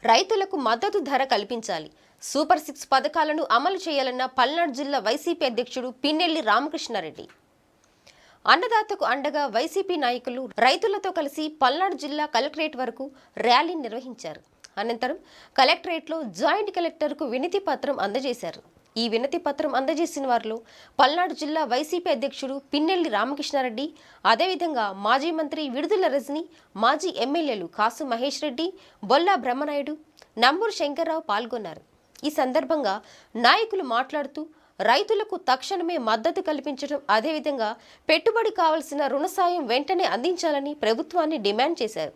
రైతులకు మద్దతు ధర కల్పించాలి. సూపర్ 6 పథకాలను అమలు చేయాలన్న పల్నాడు జిల్లా వైసీపీ అధ్యక్షుడు పిన్నెల్లి రామకృష్ణారెడ్డి. అన్నదాతకు అండగా వైసీపీ నాయకులు రైతులతో కలిసి పల్నాడు జిల్లా కలెక్టరేట్ వరకు ర్యాలీ నిర్వహించారు. అనంతరం కలెక్టరేట్లో జాయింట్ కలెక్టర్కు వినతి పత్రం అందజేశారు. ఈ వినతి పత్రం అందజేసిన వారిలో పల్నాడు జిల్లా వైసీపీ అధ్యక్షుడు పిన్నెల్లి రామకృష్ణారెడ్డి, అదేవిధంగా మాజీ మంత్రి విడుదల రజని, మాజీ ఎమ్మెల్యేలు కాసు మహేష్ రెడ్డి, బొల్లా బ్రహ్మనాయుడు, నంబూరు శంకర్రావు పాల్గొన్నారు. ఈ సందర్భంగా నాయకులు మాట్లాడుతూ రైతులకు తక్షణమే మద్దతు కల్పించడం, అదేవిధంగా పెట్టుబడి కావాల్సిన రుణ సాయం వెంటనే అందించాలని ప్రభుత్వాన్ని డిమాండ్ చేశారు.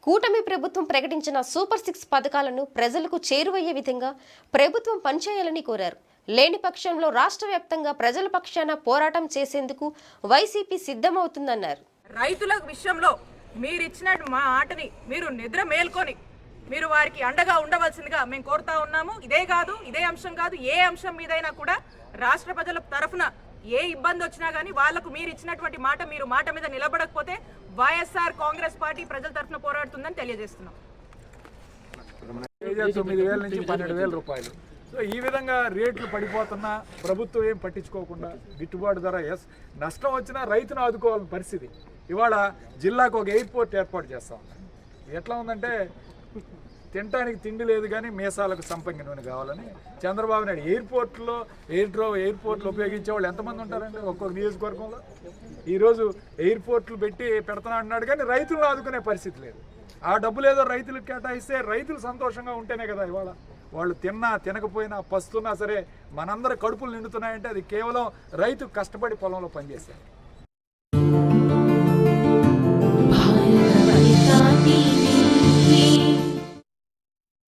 కూటమి ప్రభుత్వం ప్రకటించిన సూపర్ 6 పథకాలను ప్రజలకు చేరువయ్యే విధంగా ప్రభుత్వం పనిచేయాలని కోరారు. లేని పక్షంలో రాష్ట్ర వ్యాప్తంగా ప్రజల పక్షాన పోరాటం చేసేందుకు వైసీపీ సిద్ధమవుతుందన్నారు. రైతుల విషయంలో మీరిచ్చిన మాటని మీరు నిద్ర మేల్కొని మీరు వారికి అండగా ఉండవలసిందిగా మేము కోరుతా ఉన్నాము. ఇదే అంశం కాదు, ఏ అంశం మీదైనా కూడా రాష్ట్ర ప్రజల తరఫున ఏ ఇబ్బంది వచ్చినా కానీ వాళ్లకు మీరు ఇచ్చినటువంటి మీరు మాట మీద నిలబడకపోతే వైఎస్ఆర్ కాంగ్రెస్ పార్టీ ప్రజల తరఫున పోరాడుతుందని తెలియజేస్తున్నాం. 9,000 నుంచి 12,000 రూపాయలు. సో ఈ విధంగా రేట్లు పడిపోతున్నా ప్రభుత్వం ఏం పట్టించుకోకుండా గిట్టుబాటు ధర నష్టం వచ్చినా రైతును ఆదుకోవాలని పరిస్థితి. ఇవాళ జిల్లాకు ఒక ఎయిర్పోర్ట్ ఏర్పాటు చేస్తాం. ఎట్లా ఉందంటే తినడానికి తిండి లేదు కానీ మీసాలకు సంపంగి నూనె కావాలని చంద్రబాబు నాయుడు ఎయిర్పోర్ట్లు ఉపయోగించే వాళ్ళు ఎంతమంది ఉంటారండి ఒక్కొక్క నియోజకవర్గంలో? ఈరోజు ఎయిర్పోర్ట్లు పెట్టి పెడతాను అంటున్నాడు కానీ రైతులను ఆదుకునే పరిస్థితి లేదు. ఆ డబ్బులు ఏదో రైతులకు కేటాయిస్తే రైతులు సంతోషంగా ఉంటేనే కదా ఇవాళ వాళ్ళు తిన్నా తినకపోయినా పస్తున్నా సరే మనందరి కడుపులు నిండుతున్నాయంటే అది కేవలం రైతు కష్టపడి పొలంలో పనిచేశారు.